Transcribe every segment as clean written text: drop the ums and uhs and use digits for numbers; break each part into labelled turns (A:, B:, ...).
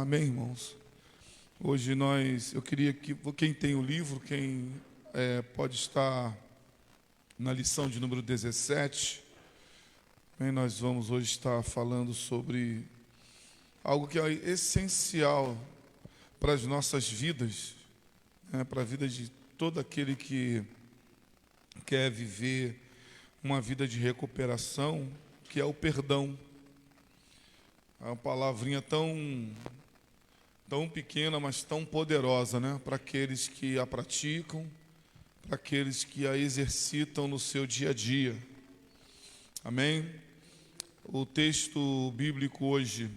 A: Amém, irmãos? Hoje eu queria que quem tem o livro, quem pode estar na lição de número 17, nós vamos hoje estar falando sobre algo que é essencial para as nossas vidas, para a vida de todo aquele que quer viver uma vida de recuperação, que é o perdão. É uma palavrinha tão pequena, mas tão poderosa, né? Para aqueles que a praticam, para aqueles que a exercitam no seu dia a dia. Amém? O texto bíblico hoje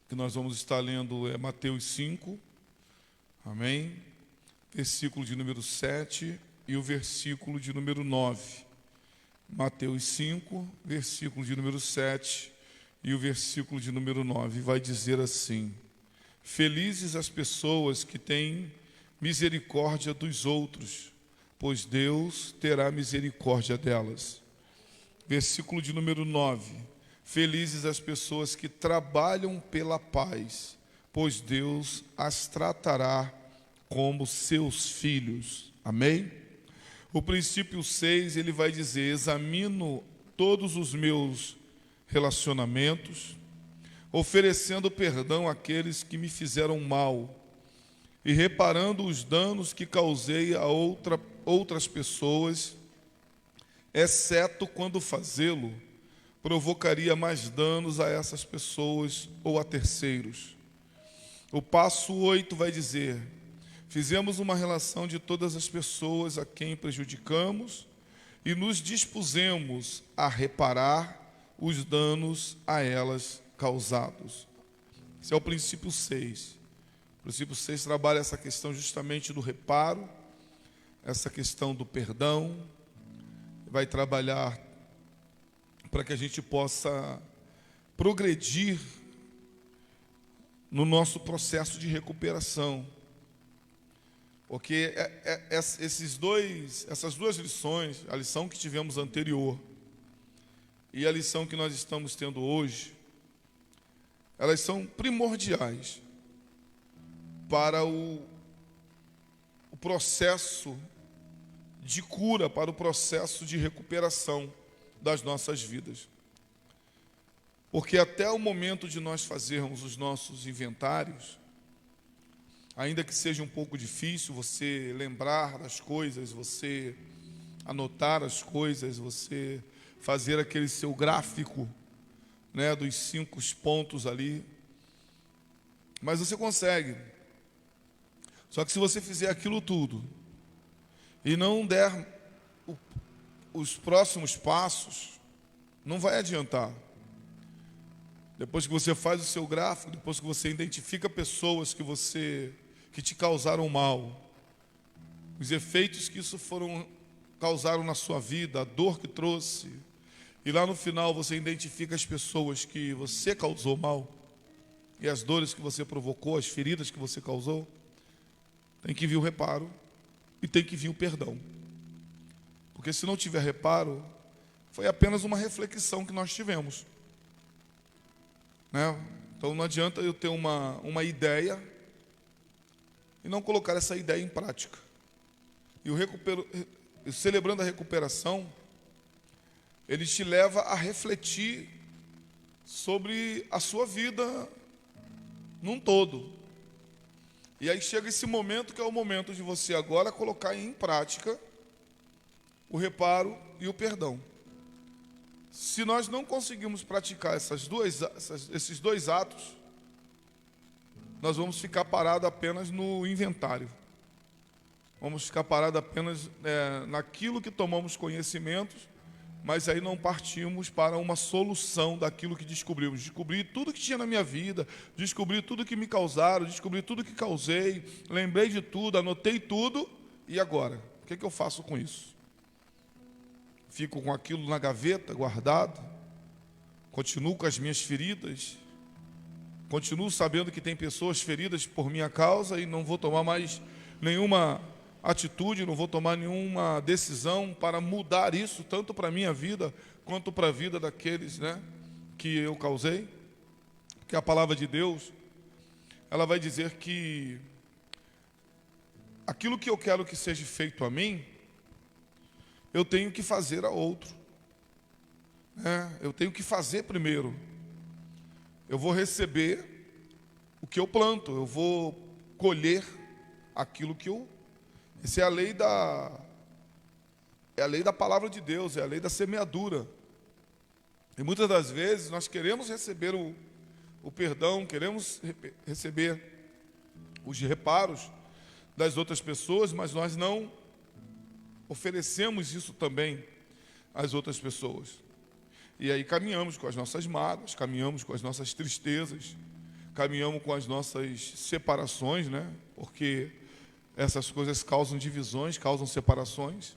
A: que nós vamos estar lendo é Mateus 5, amém? Versículo de número 7 e o versículo de número 9. Mateus 5, versículo de número 7 e o versículo de número 9 vai dizer assim: felizes as pessoas que têm misericórdia dos outros, pois Deus terá misericórdia delas. Versículo de número 9: felizes as pessoas que trabalham pela paz, pois Deus as tratará como seus filhos. Amém? O princípio 6, ele vai dizer: examino todos os meus relacionamentos, oferecendo perdão àqueles que me fizeram mal e reparando os danos que causei a outras pessoas, exceto quando fazê-lo provocaria mais danos a essas pessoas ou a terceiros. O passo 8 vai dizer: fizemos uma relação de todas as pessoas a quem prejudicamos e nos dispusemos a reparar os danos a elas causados. Esse é o princípio 6. O princípio 6 trabalha essa questão justamente do reparo, essa questão do perdão, vai trabalhar para que a gente possa progredir no nosso processo de recuperação. Porque essas duas lições, a lição que tivemos anterior e a lição que nós estamos tendo hoje, elas são primordiais para o processo de cura, para o processo de recuperação das nossas vidas. Porque até o momento de nós fazermos os nossos inventários, ainda que seja um pouco difícil você lembrar das coisas, você anotar as coisas, você fazer aquele seu gráfico, né, dos 5 pontos ali, mas você consegue. Só que se você fizer aquilo tudo e não der os próximos passos, não vai adiantar. Depois que você faz o seu gráfico, depois que você identifica pessoas que te causaram mal, os efeitos que isso causaram na sua vida, a dor que trouxe, e lá no final você identifica as pessoas que você causou mal, e as dores que você provocou, as feridas que você causou, tem que vir o reparo e tem que vir o perdão. Porque se não tiver reparo, foi apenas uma reflexão que nós tivemos, né? Então não adianta eu ter uma ideia e não colocar essa ideia em prática. E celebrando a recuperação, ele te leva a refletir sobre a sua vida num todo. E aí chega esse momento que é o momento de você agora colocar em prática o reparo e o perdão. Se nós não conseguimos praticar esses dois atos, nós vamos ficar parados apenas no inventário. Vamos ficar parados apenas naquilo que tomamos conhecimento, mas aí não partimos para uma solução daquilo que descobrimos. Descobri tudo que tinha na minha vida, descobri tudo que me causaram, descobri tudo que causei, lembrei de tudo, anotei tudo, e agora? O que eu faço com isso? Fico com aquilo na gaveta, guardado? Continuo com as minhas feridas? Continuo sabendo que tem pessoas feridas por minha causa e não vou tomar mais nenhuma atitude, não vou tomar nenhuma decisão para mudar isso, tanto para a minha vida, quanto para a vida daqueles, né, que eu causei? Porque a palavra de Deus, ela vai dizer que aquilo que eu quero que seja feito a mim, eu tenho que fazer a outro. Eu tenho que fazer primeiro. Eu vou receber o que eu planto, eu vou colher aquilo que eu... Essa é a lei da palavra de Deus, é a lei da semeadura. E muitas das vezes nós queremos receber o perdão, queremos receber os reparos das outras pessoas, mas nós não oferecemos isso também às outras pessoas. E aí caminhamos com as nossas mágoas, caminhamos com as nossas tristezas, caminhamos com as nossas separações, Porque essas coisas causam divisões, causam separações.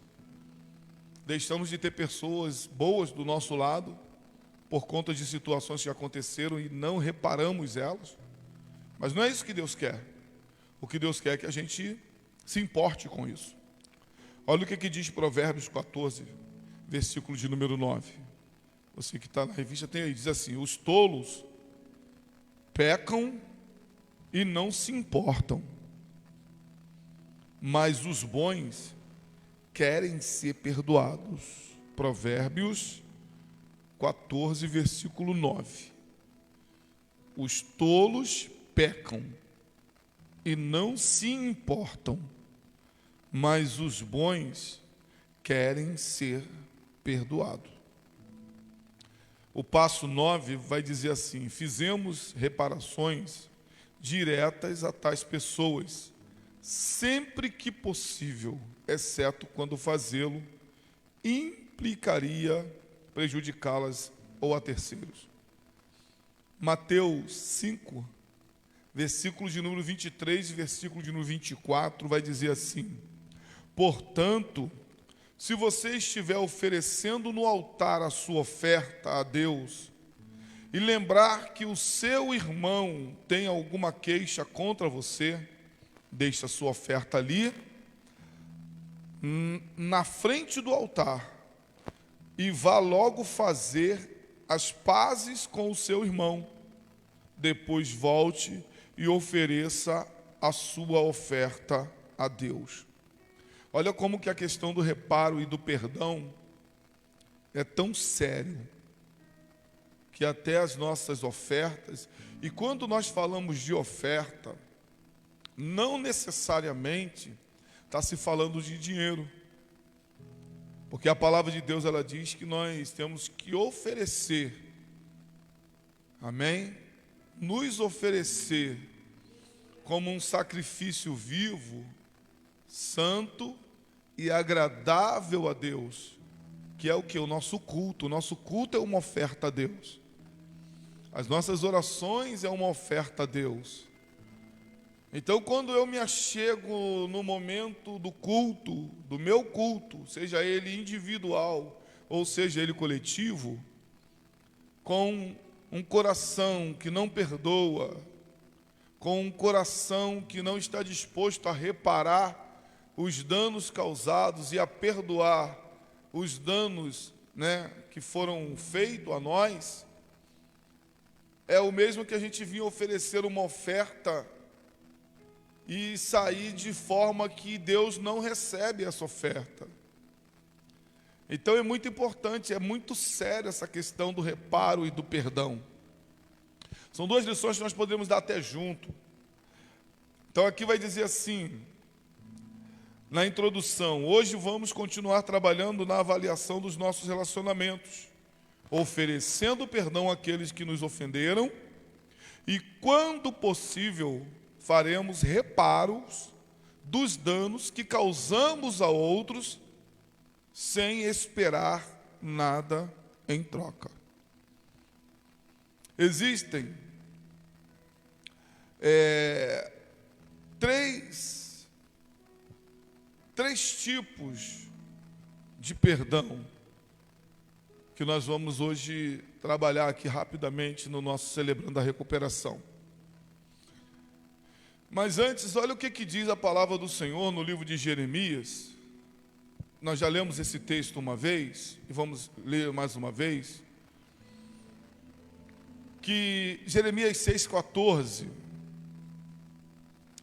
A: Deixamos de ter pessoas boas do nosso lado por conta de situações que aconteceram e não reparamos elas. Mas não é isso que Deus quer. O que Deus quer é que a gente se importe com isso. Olha o que diz Provérbios 14, versículo de número 9. Você que está na revista tem aí, diz assim: os tolos pecam e não se importam, mas os bons querem ser perdoados. Provérbios 14, versículo 9. Os tolos pecam e não se importam, mas os bons querem ser perdoados. O passo 9 vai dizer assim: fizemos reparações diretas a tais pessoas, sempre que possível, exceto quando fazê-lo implicaria prejudicá-las ou a terceiros. Mateus 5, versículo de número 23 e versículo de número 24, vai dizer assim: portanto, se você estiver oferecendo no altar a sua oferta a Deus, e lembrar que o seu irmão tem alguma queixa contra você, deixe a sua oferta ali, na frente do altar, e vá logo fazer as pazes com o seu irmão. Depois volte e ofereça a sua oferta a Deus. Olha como que a questão do reparo e do perdão é tão sério, que até as nossas ofertas, e quando nós falamos de oferta, não necessariamente está se falando de dinheiro, porque a palavra de Deus, ela diz que nós temos que oferecer, amém? Nos oferecer como um sacrifício vivo, santo e agradável a Deus, que é o que? O nosso culto. O nosso culto é uma oferta a Deus. As nossas orações é uma oferta a Deus. Então, quando eu me achego no momento do culto, do meu culto, seja ele individual ou seja ele coletivo, com um coração que não perdoa, com um coração que não está disposto a reparar os danos causados e a perdoar os danos, que foram feitos a nós, é o mesmo que a gente vinha oferecer uma oferta e sair de forma que Deus não recebe essa oferta. Então é muito importante, é muito sério essa questão do reparo e do perdão. São duas lições que nós podemos dar até junto. Então aqui vai dizer assim, na introdução: hoje vamos continuar trabalhando na avaliação dos nossos relacionamentos, oferecendo perdão àqueles que nos ofenderam e, quando possível, faremos reparos dos danos que causamos a outros sem esperar nada em troca. Existem três tipos de perdão que nós vamos hoje trabalhar aqui rapidamente no nosso Celebrando a Recuperação. Mas antes, olha o que diz a palavra do Senhor no livro de Jeremias. Nós já lemos esse texto uma vez, e vamos ler mais uma vez, que Jeremias 6,14,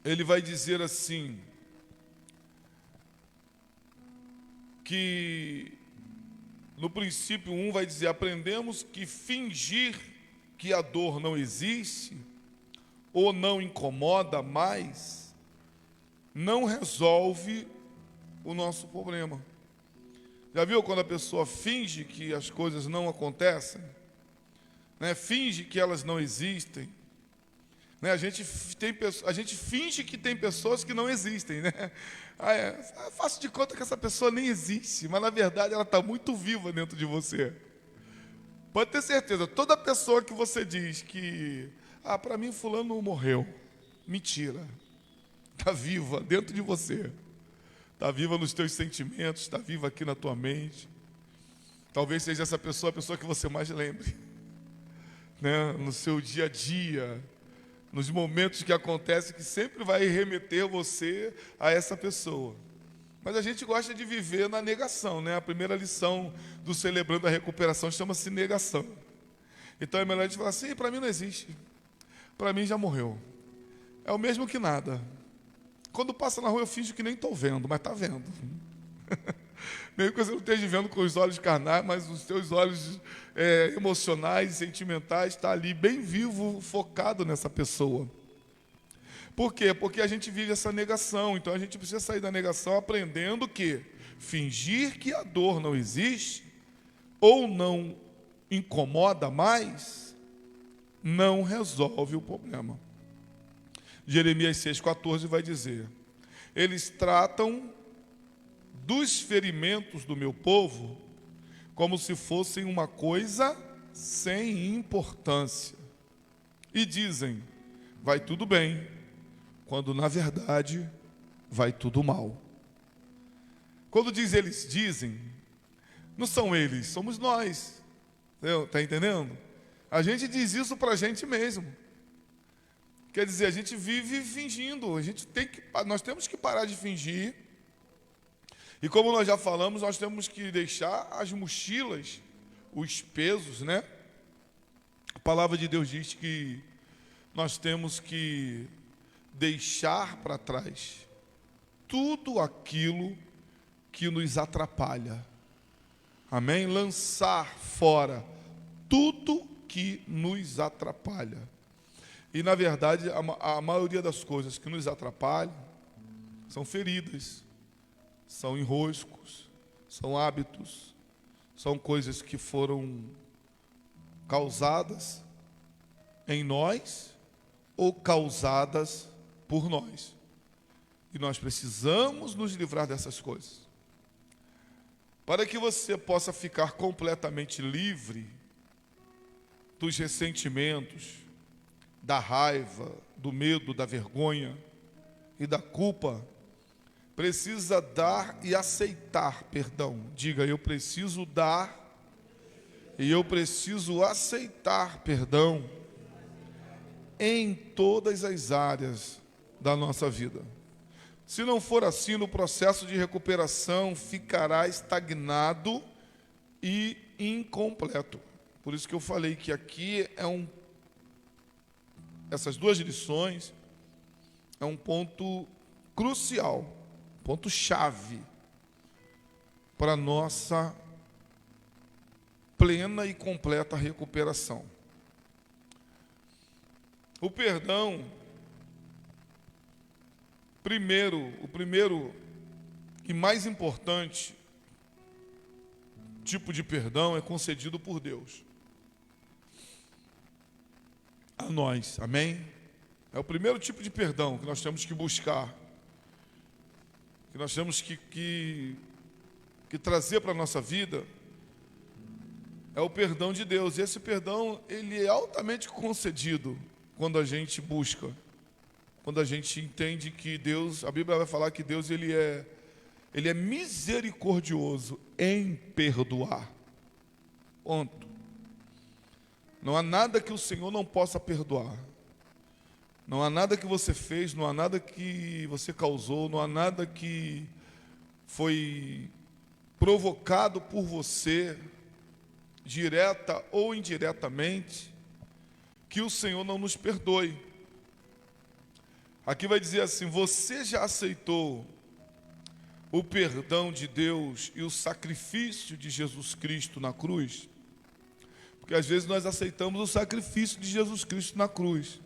A: ele vai dizer assim, que no princípio 1 vai dizer, aprendemos que fingir que a dor não existe ou não incomoda mais, não resolve o nosso problema. Já viu quando a pessoa finge que as coisas não acontecem? Né? Finge que elas não existem. Né? A gente finge que tem pessoas que não existem. Né? Faço de conta que essa pessoa nem existe, mas na verdade ela está muito viva dentro de você. Pode ter certeza, toda pessoa que você diz que, para mim fulano morreu, mentira, está viva dentro de você, está viva nos teus sentimentos, está viva aqui na tua mente. Talvez seja essa pessoa a pessoa que você mais lembre, né? No seu dia a dia, nos momentos que acontecem, que sempre vai remeter você a essa pessoa. Mas a gente gosta de viver na negação, né? A primeira lição do Celebrando a Recuperação chama-se negação. Então é melhor a gente falar assim, para mim não existe. Para mim já morreu. É o mesmo que nada. Quando passa na rua eu finjo que nem estou vendo, mas está vendo. Mesmo que você não esteja vendo com os olhos carnais, mas os seus olhos emocionais e sentimentais estão ali bem vivo, focado nessa pessoa. Por quê? Porque a gente vive essa negação. Então a gente precisa sair da negação aprendendo que fingir que a dor não existe ou não incomoda mais não resolve o problema. Jeremias 6,14 vai dizer: eles tratam dos ferimentos do meu povo como se fossem uma coisa sem importância. E dizem, vai tudo bem, quando na verdade vai tudo mal. Quando diz eles dizem, não são eles, somos nós. Está entendendo? A gente diz isso para a gente mesmo. Quer dizer, a gente vive fingindo, nós temos que parar de fingir. E como nós já falamos, nós temos que deixar as mochilas, os pesos, né? A palavra de Deus diz que nós temos que deixar para trás tudo aquilo que nos atrapalha. Amém? Lançar fora tudo que nos atrapalha. E, na verdade, a maioria das coisas que nos atrapalham são feridas, são enroscos, são hábitos, são coisas que foram causadas em nós ou causadas por nós. E nós precisamos nos livrar dessas coisas. Para que você possa ficar completamente livre dos ressentimentos, da raiva, do medo, da vergonha e da culpa, precisa dar e aceitar perdão. Diga, eu preciso dar e eu preciso aceitar perdão em todas as áreas da nossa vida. Se não for assim, no processo de recuperação ficará estagnado e incompleto. Por isso que eu falei que aqui essas duas lições é um ponto crucial, ponto chave para a nossa plena e completa recuperação. O perdão, o primeiro e mais importante tipo de perdão é concedido por Deus a nós, amém? É o primeiro tipo de perdão que nós temos que buscar, que nós temos que trazer para a nossa vida, é o perdão de Deus. E esse perdão, ele é altamente concedido quando a gente busca, quando a gente entende que Deus, a Bíblia vai falar que Deus ele é misericordioso em perdoar. Ponto. Não há nada que o Senhor não possa perdoar. Não há nada que você fez, não há nada que você causou, não há nada que foi provocado por você, direta ou indiretamente, que o Senhor não nos perdoe. Aqui vai dizer assim: você já aceitou o perdão de Deus e o sacrifício de Jesus Cristo na cruz? Porque às vezes nós aceitamos o sacrifício de Jesus Cristo na cruz,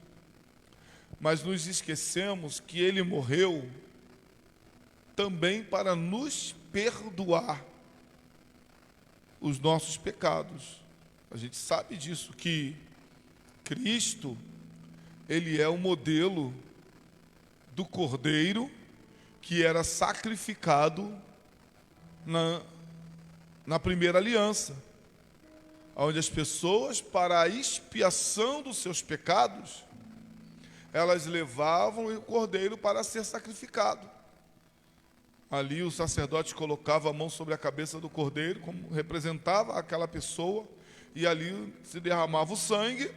A: mas nos esquecemos que Ele morreu também para nos perdoar os nossos pecados. A gente sabe disso, que Cristo, Ele é o modelo do Cordeiro que era sacrificado na primeira aliança, onde as pessoas, para a expiação dos seus pecados, elas levavam o cordeiro para ser sacrificado. Ali o sacerdote colocava a mão sobre a cabeça do cordeiro, como representava aquela pessoa, e ali se derramava o sangue,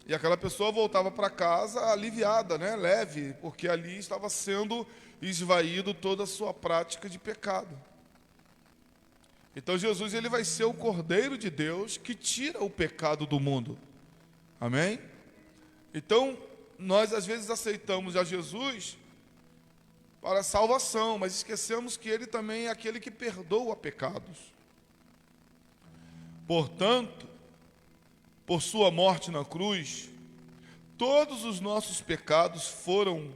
A: e aquela pessoa voltava para casa aliviada, né, leve, porque ali estava sendo esvaído toda a sua prática de pecado. Então Jesus, ele vai ser o Cordeiro de Deus que tira o pecado do mundo. Amém? Então, nós às vezes aceitamos a Jesus para a salvação, mas esquecemos que Ele também é aquele que perdoa pecados. Portanto, por sua morte na cruz, todos os nossos pecados foram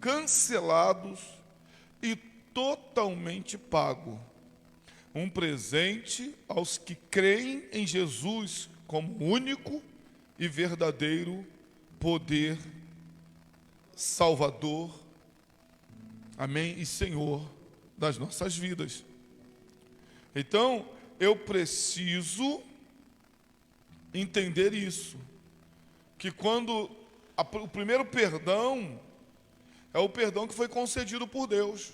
A: cancelados e totalmente pagos. Um presente aos que creem em Jesus como único e verdadeiro poder salvador, amém, e Senhor das nossas vidas. Então, eu preciso entender isso, que quando o primeiro perdão é o perdão que foi concedido por Deus,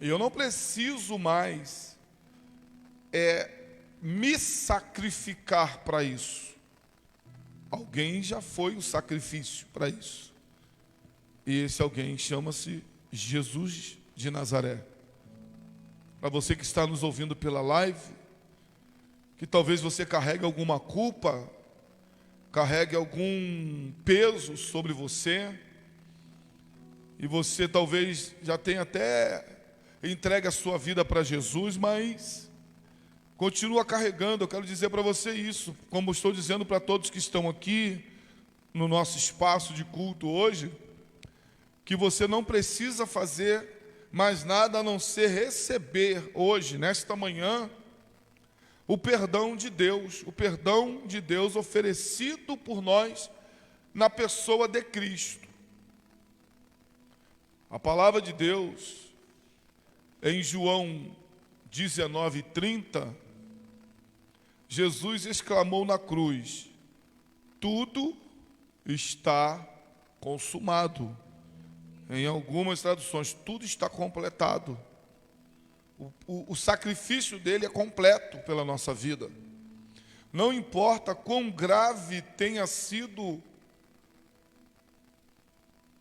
A: e eu não preciso mais me sacrificar para isso. Alguém já foi o sacrifício para isso, e esse alguém chama-se Jesus de Nazaré. Para você que está nos ouvindo pela live, que talvez você carregue alguma culpa, carregue algum peso sobre você, e você talvez já tenha até entregue a sua vida para Jesus, mas continua carregando. Eu quero dizer para você isso, como estou dizendo para todos que estão aqui no nosso espaço de culto hoje, que você não precisa fazer mais nada a não ser receber hoje, nesta manhã, o perdão de Deus oferecido por nós na pessoa de Cristo. A palavra de Deus, em João 19:30, Jesus exclamou na cruz: tudo está consumado. Em algumas traduções, tudo está completado. O sacrifício dele é completo pela nossa vida. Não importa quão grave tenha sido,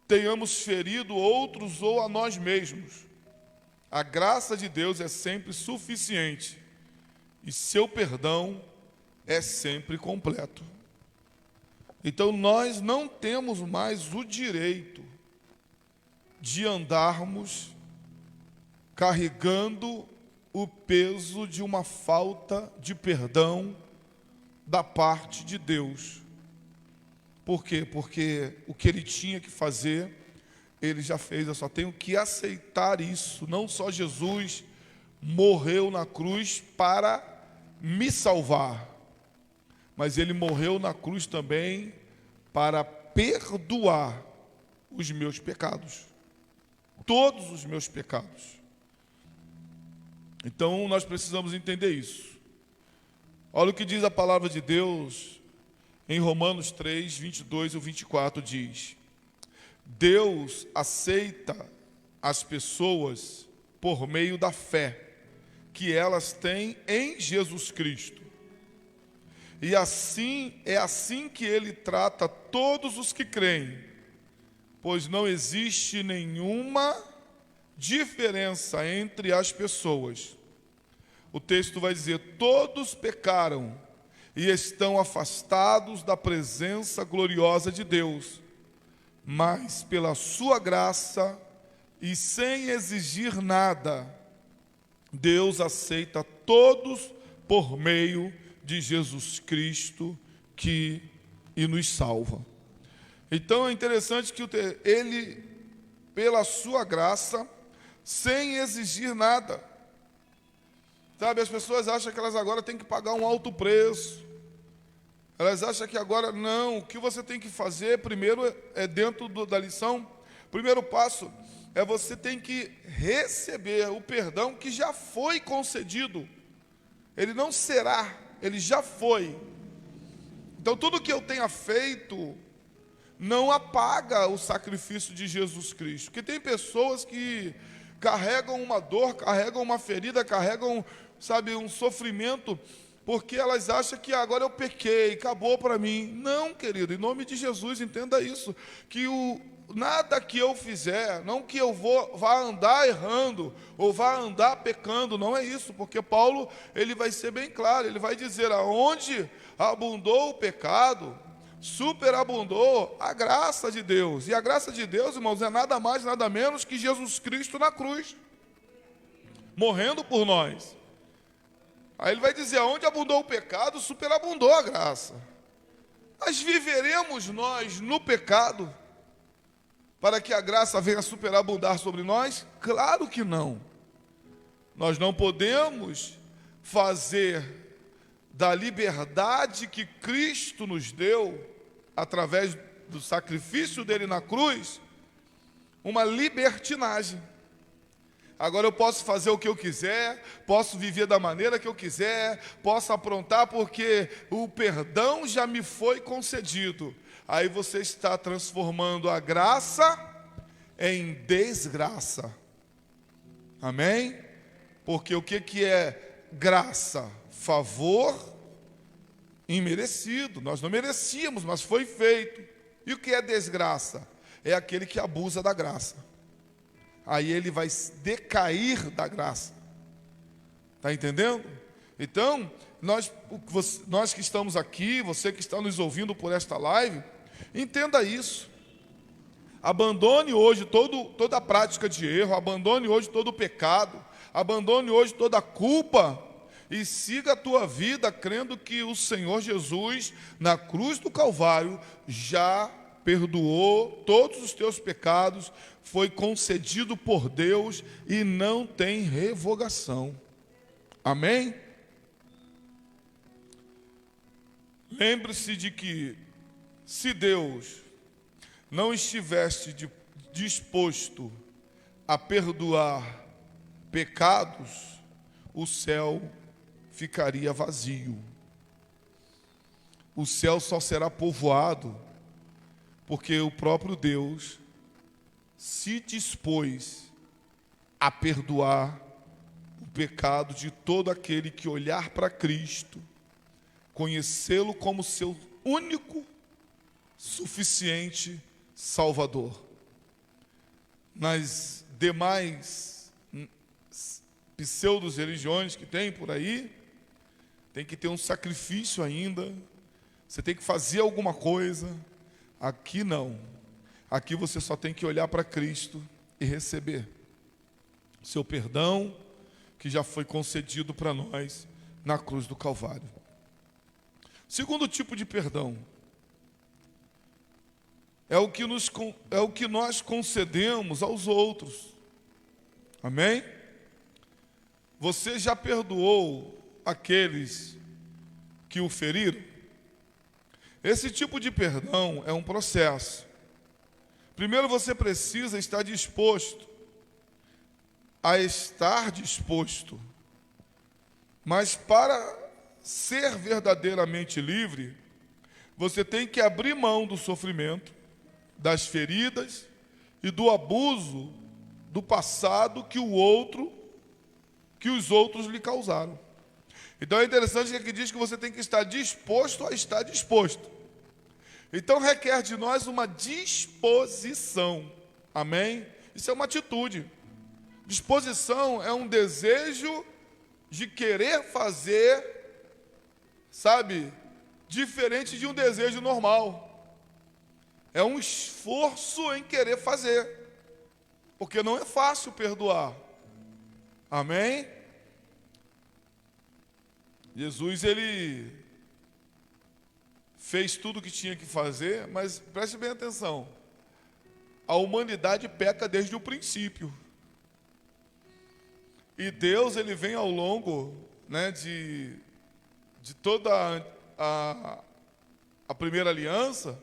A: tenhamos ferido outros ou a nós mesmos, a graça de Deus é sempre suficiente e seu perdão é sempre completo. Então nós não temos mais o direito de andarmos carregando o peso de uma falta de perdão da parte de Deus. Por quê? Porque o que ele tinha que fazer, ele já fez. Eu só tenho que aceitar isso. Não só Jesus morreu na cruz para me salvar, mas ele morreu na cruz também para perdoar os meus pecados, todos os meus pecados. Então nós precisamos entender isso. Olha o que diz a palavra de Deus em Romanos 3, 22 e 24, diz: Deus aceita as pessoas por meio da fé que elas têm em Jesus Cristo. E assim é assim que ele trata todos os que creem, pois não existe nenhuma diferença entre as pessoas. O texto vai dizer: todos pecaram e estão afastados da presença gloriosa de Deus, mas pela sua graça e sem exigir nada, Deus aceita todos por meio de Jesus Cristo e nos salva. Então é interessante que ele, pela sua graça, sem exigir nada. Sabe, as pessoas acham que elas agora têm que pagar um alto preço. Elas acham que agora não. O que você tem que fazer primeiro é dentro da lição. O primeiro passo é você tem que receber o perdão que já foi concedido. Ele não será, ele já foi. Então tudo que eu tenha feito não apaga o sacrifício de Jesus Cristo. Porque tem pessoas que carregam uma dor, carregam uma ferida, carregam, sabe, um sofrimento, porque elas acham que agora eu pequei, acabou para mim. Não, querido, em nome de Jesus, entenda isso, que nada que eu fizer, não que eu vá andar errando, ou vá andar pecando, não é isso, porque Paulo, ele vai ser bem claro, ele vai dizer, aonde abundou o pecado, superabundou a graça de Deus. E a graça de Deus, irmãos, é nada mais, nada menos que Jesus Cristo na cruz, morrendo por nós. Aí ele vai dizer, aonde abundou o pecado, superabundou a graça. Mas viveremos nós no pecado para que a graça venha superabundar sobre nós? Claro que não. Nós não podemos fazer da liberdade que Cristo nos deu, através do sacrifício dele na cruz, uma libertinagem. Agora eu posso fazer o que eu quiser, posso viver da maneira que eu quiser, posso aprontar porque o perdão já me foi concedido. Aí você está transformando a graça em desgraça. Amém? Porque o que é graça? Favor imerecido. Nós não merecíamos, mas foi feito. E o que é desgraça? É aquele que abusa da graça. Aí ele vai decair da graça. Está entendendo? Então, nós que estamos aqui, você que está nos ouvindo por esta live, entenda isso. Abandone hoje toda a prática de erro, abandone hoje todo o pecado, abandone hoje toda a culpa e siga a tua vida crendo que o Senhor Jesus, na cruz do Calvário, já perdoou todos os teus pecados, foi concedido por Deus e não tem revogação. Amém? Lembre-se de que se Deus não estivesse disposto a perdoar pecados, o céu ficaria vazio. O céu só será povoado porque o próprio Deus se dispôs a perdoar o pecado de todo aquele que olhar para Cristo, conhecê-lo como seu único, suficiente Salvador. Nas demais pseudo-religiões que tem por aí, tem que ter um sacrifício ainda, você tem que fazer alguma coisa. Aqui não. Aqui você só tem que olhar para Cristo e receber seu perdão, que já foi concedido para nós na cruz do Calvário. Segundo tipo de perdão é o que nós concedemos aos outros. Amém? Você já perdoou aqueles que o feriram? Esse tipo de perdão é um processo. Primeiro você precisa estar disposto. Mas para ser verdadeiramente livre, você tem que abrir mão do sofrimento, das feridas e do abuso do passado que os outros lhe causaram. Então é interessante que aqui diz que você tem que estar disposto a estar disposto. Então requer de nós uma disposição. Amém? Isso é uma atitude. Disposição é um desejo de querer fazer, sabe, diferente de um desejo normal. É um esforço em querer fazer, porque não é fácil perdoar. Amém? Jesus, ele fez tudo o que tinha que fazer, mas preste bem atenção. A humanidade peca desde o princípio. E Deus, ele vem ao longo, né, de toda a primeira aliança,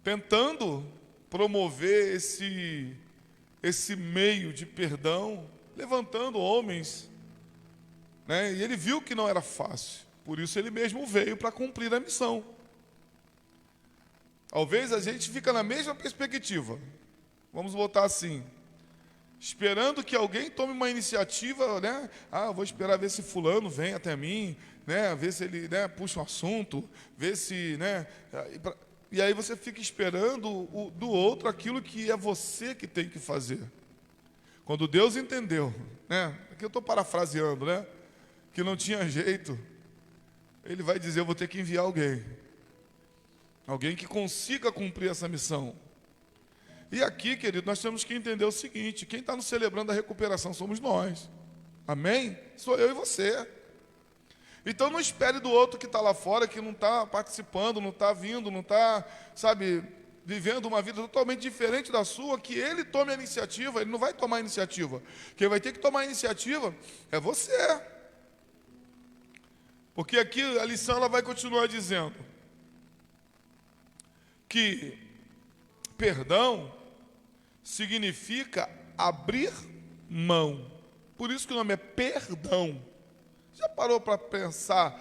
A: tentando promover esse meio de perdão, levantando homens, né, e ele viu que não era fácil, por isso ele mesmo veio para cumprir a missão. Talvez a gente fica na mesma perspectiva, vamos voltar assim, esperando que alguém tome uma iniciativa, né? Vou esperar ver se fulano vem até mim, né? Ver se ele, né, puxa um assunto, ver se, né? E aí você fica esperando do outro aquilo que é você que tem que fazer. Quando Deus entendeu, né? Aqui eu estou parafraseando, né? Que não tinha jeito, Ele vai dizer: eu vou ter que enviar alguém que consiga cumprir essa missão. E aqui, querido, nós temos que entender o seguinte: quem está nos celebrando a recuperação somos nós. Amém? Sou eu e você. Então não espere do outro que está lá fora, que não está participando, não está vindo, não está, sabe, vivendo uma vida totalmente diferente da sua, que ele tome a iniciativa. Ele não vai tomar a iniciativa. Quem vai ter que tomar a iniciativa é você. Porque aqui a lição ela vai continuar dizendo que perdão significa abrir mão. Por isso que o nome é perdão. Já parou para pensar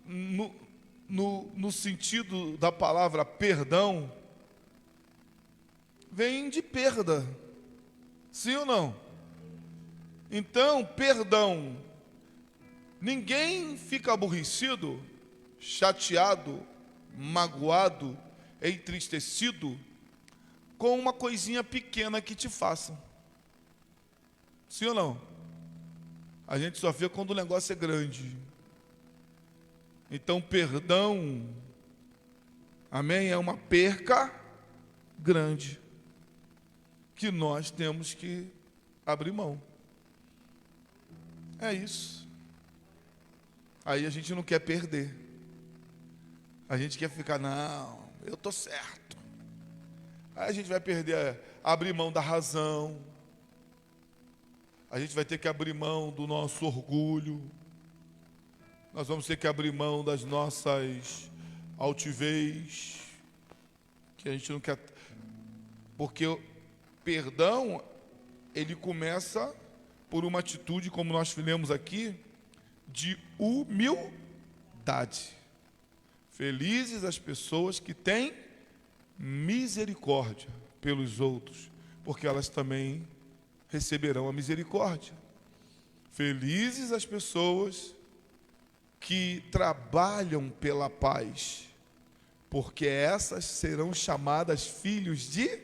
A: no sentido da palavra perdão? Vem de perda. Sim ou não? Então, perdão. Ninguém fica aborrecido, chateado, magoado, entristecido com uma coisinha pequena que te façam. Sim ou não? A gente só vê quando o negócio é grande. Então, perdão, amém, é uma perca grande que nós temos que abrir mão. É isso. Aí a gente não quer perder. A gente quer ficar, não, eu estou certo. Aí a gente vai perder, abrir mão da razão. A gente vai ter que abrir mão do nosso orgulho. Nós vamos ter que abrir mão das nossas altivez, que a gente não quer. Porque o perdão, ele começa por uma atitude, como nós fizemos aqui, de humildade. Felizes as pessoas que têm misericórdia pelos outros, porque elas também receberão a misericórdia. Felizes as pessoas que trabalham pela paz, porque essas serão chamadas filhos de...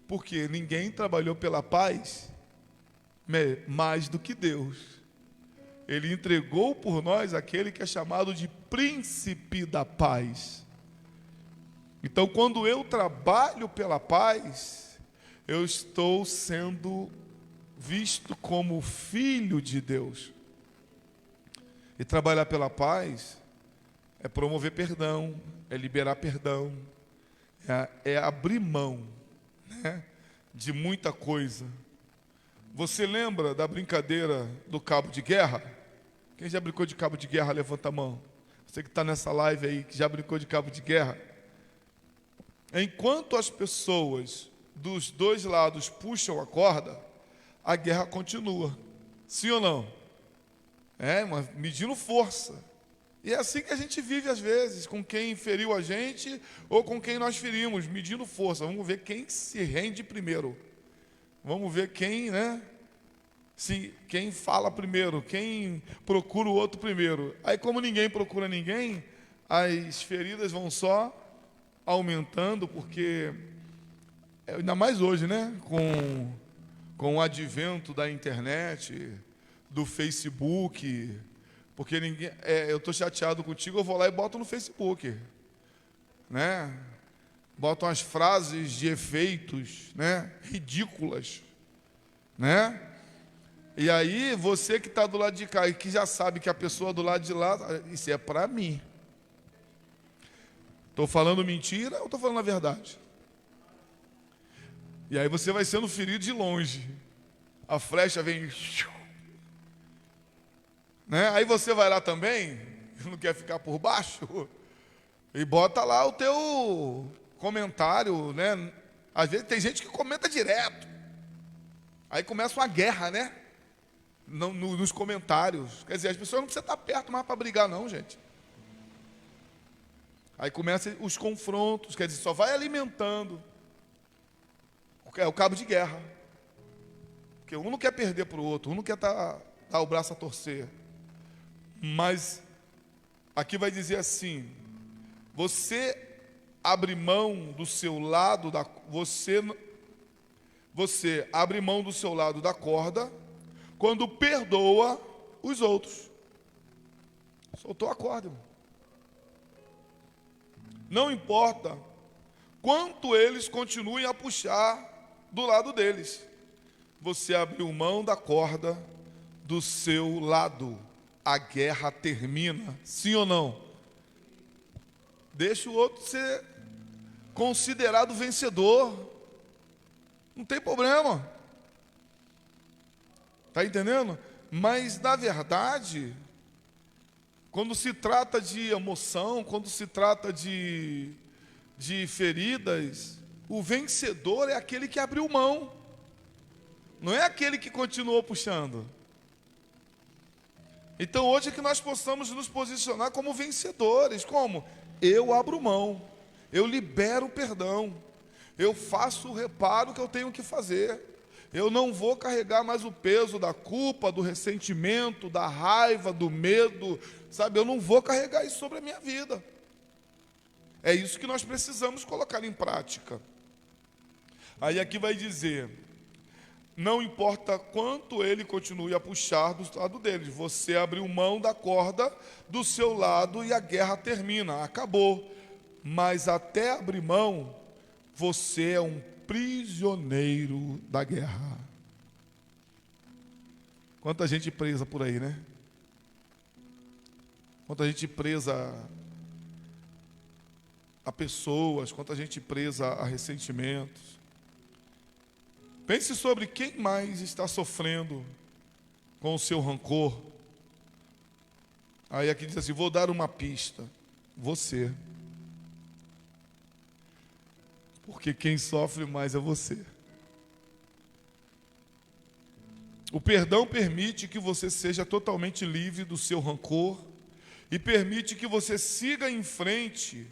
A: Porque ninguém trabalhou pela paz mais do que Deus. Ele entregou por nós aquele que é chamado de príncipe da paz. Então, quando eu trabalho pela paz, eu estou sendo visto como filho de Deus. E trabalhar pela paz é promover perdão, é liberar perdão, é abrir mão, né, de muita coisa. Você lembra da brincadeira do cabo de guerra? Quem já brincou de cabo de guerra, levanta a mão. Você que está nessa live aí, que já brincou de cabo de guerra. Enquanto as pessoas dos dois lados puxam a corda, a guerra continua. Sim ou não? Medindo força. E é assim que a gente vive às vezes, com quem feriu a gente ou com quem nós ferimos, medindo força. Vamos ver quem se rende primeiro. Vamos ver quem, né? Quem fala primeiro, quem procura o outro primeiro. Aí, como ninguém procura ninguém, as feridas vão só aumentando, porque, ainda mais hoje, né? Com o advento da internet, do Facebook, porque ninguém, eu estou chateado contigo, eu vou lá e boto no Facebook, né? botam as frases de efeitos, né, ridículas, né? E aí você que está do lado de cá e que já sabe que a pessoa do lado de lá, isso é para mim. Estou falando mentira ou estou falando a verdade? E aí você vai sendo ferido de longe. A flecha vem, né? Aí você vai lá também, não quer ficar por baixo, e bota lá o teu comentário, né? Às vezes tem gente que comenta direto. Aí começa uma guerra, né? Nos comentários. Quer dizer, as pessoas não precisam estar perto mais para brigar, não, gente. Aí começam os confrontos, quer dizer, só vai alimentando. É o cabo de guerra. Porque um não quer perder para o outro, um não quer dar o braço a torcer. Mas aqui vai dizer assim: você abre mão do seu lado da você abre mão do seu lado da corda quando perdoa os outros. Soltou a corda, irmão. Não importa quanto eles continuem a puxar do lado deles, você abriu mão da corda do seu lado. A guerra termina, sim ou não? Deixa o outro ser considerado vencedor. Não tem problema. Está entendendo? Mas, na verdade, quando se trata de emoção, quando se trata de feridas, o vencedor é aquele que abriu mão. Não é aquele que continuou puxando. Então, hoje é que nós possamos nos posicionar como vencedores. Como? Eu abro mão. Eu libero o perdão. Eu faço o reparo que eu tenho que fazer. Eu não vou carregar mais o peso da culpa, do ressentimento, da raiva, do medo, sabe? Eu não vou carregar isso sobre a minha vida. É isso que nós precisamos colocar em prática. Aí aqui vai dizer: não importa quanto ele continue a puxar do lado dele, você abriu mão da corda do seu lado e a guerra termina, acabou. Mas até abrir mão, você é um prisioneiro da guerra. Quanta gente presa por aí, né? Quanta gente presa a pessoas, quanta gente presa a ressentimentos. Pense sobre quem mais está sofrendo com o seu rancor. Aí aqui diz assim: vou dar uma pista. Você. Porque quem sofre mais é você. O perdão permite que você seja totalmente livre do seu rancor e permite que você siga em frente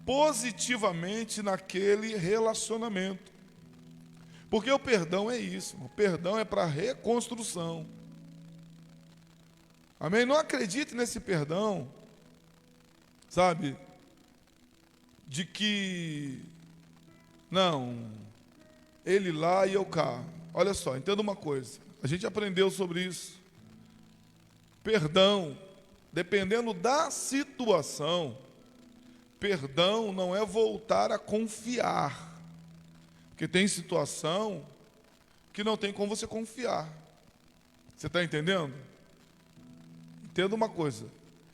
A: positivamente naquele relacionamento. Porque o perdão é isso, o perdão é para reconstrução. Amém? Não acredite nesse perdão, sabe, de que, não, ele lá e eu cá. Olha só, entenda uma coisa, a gente aprendeu sobre isso. Perdão, dependendo da situação, perdão não é voltar a confiar. Porque tem situação que não tem como você confiar. Você está entendendo? Entenda uma coisa.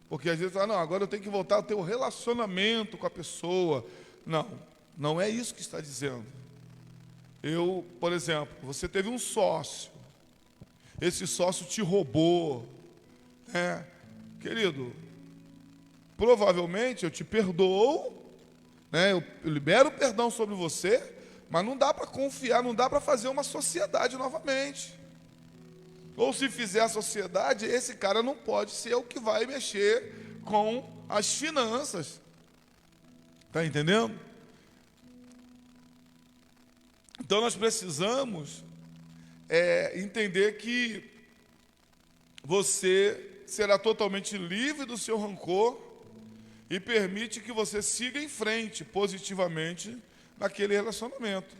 A: Porque às vezes, não, agora eu tenho que voltar a ter um relacionamento com a pessoa. Não, não é isso que está dizendo. Por exemplo, você teve um sócio. Esse sócio te roubou. Querido, provavelmente eu te perdoo, né? Eu libero o perdão sobre você, mas não dá para confiar, não dá para fazer uma sociedade novamente. Ou se fizer a sociedade, esse cara não pode ser o que vai mexer com as finanças. Está entendendo? Então nós precisamos entender que você será totalmente livre do seu rancor e permite que você siga em frente positivamente naquele relacionamento.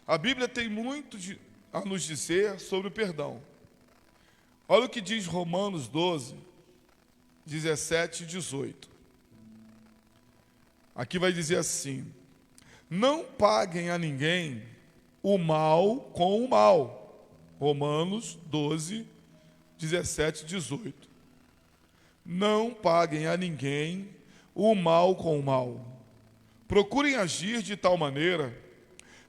A: A Bíblia tem muito a nos dizer sobre o perdão. Olha o que diz Romanos 12, 17 e 18. Aqui vai dizer assim: Não paguem a ninguém o mal com o mal. Romanos 12, 17 e 18. Não paguem a ninguém o mal com o mal. Procurem agir de tal maneira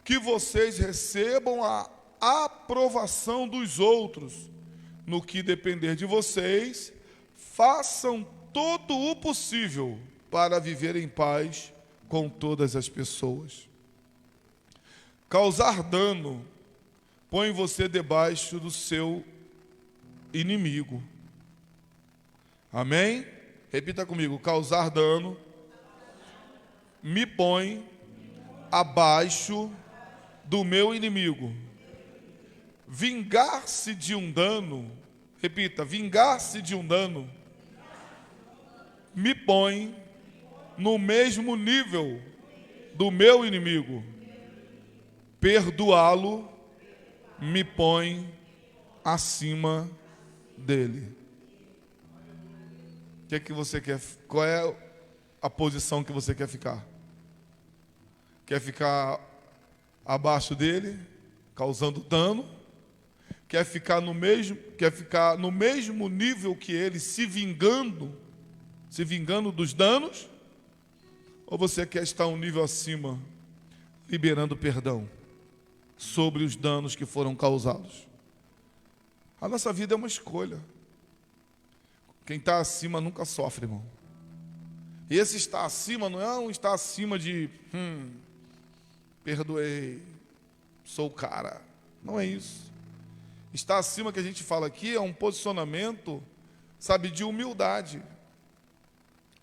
A: que vocês recebam a aprovação dos outros. No que depender de vocês, façam todo o possível para viver em paz com todas as pessoas. Causar dano põe você debaixo do seu inimigo. Amém? Repita comigo. Causar dano me põe abaixo do meu inimigo. Vingar-se de um dano, repita, vingar-se de um dano me põe no mesmo nível do meu inimigo. Perdoá-lo me põe acima dele. O que é que você quer? Qual é a posição que você quer ficar? Quer ficar abaixo dele, causando dano? Quer ficar no mesmo nível que ele, se vingando dos danos? Ou você quer estar um nível acima, liberando perdão sobre os danos que foram causados? A nossa vida é uma escolha. Quem está acima nunca sofre, irmão. E esse estar acima não é um estar acima de perdoei, sou o cara. Não é isso. Estar acima que a gente fala aqui é um posicionamento, sabe, de humildade.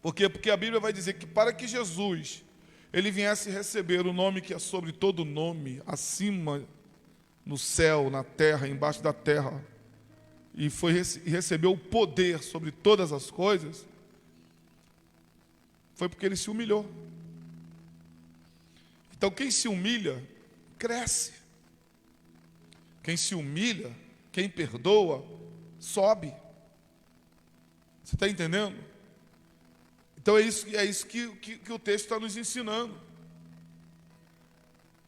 A: Por quê? Porque a Bíblia vai dizer que para que Jesus ele viesse receber o nome que é sobre todo nome, acima no céu, na terra, embaixo da terra, e recebeu o poder sobre todas as coisas, foi porque ele se humilhou. Então quem se humilha, cresce. Quem se humilha, quem perdoa, sobe. Você está entendendo? Então é isso que o texto está nos ensinando.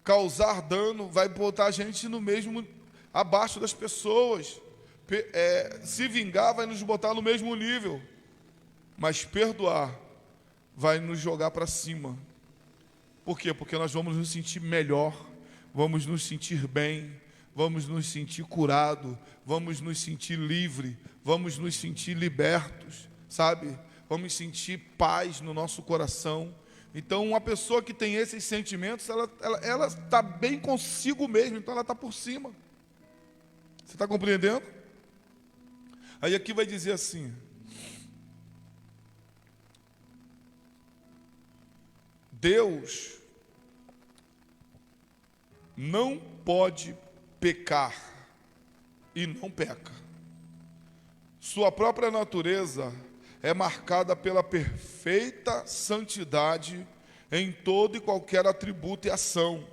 A: Causar dano vai botar a gente no mesmo, abaixo das pessoas. Se vingar vai nos botar no mesmo nível. Mas perdoar vai nos jogar para cima. Por quê? Porque nós vamos nos sentir melhor, vamos nos sentir bem, vamos nos sentir curado, vamos nos sentir livre, vamos nos sentir libertos, sabe? Vamos sentir paz no nosso coração. Então, uma pessoa que tem esses sentimentos, ela está bem consigo mesmo, então ela está por cima. Você está compreendendo? Aí aqui vai dizer assim: Deus não pode pecar e não peca. Sua própria natureza é marcada pela perfeita santidade em todo e qualquer atributo e ação.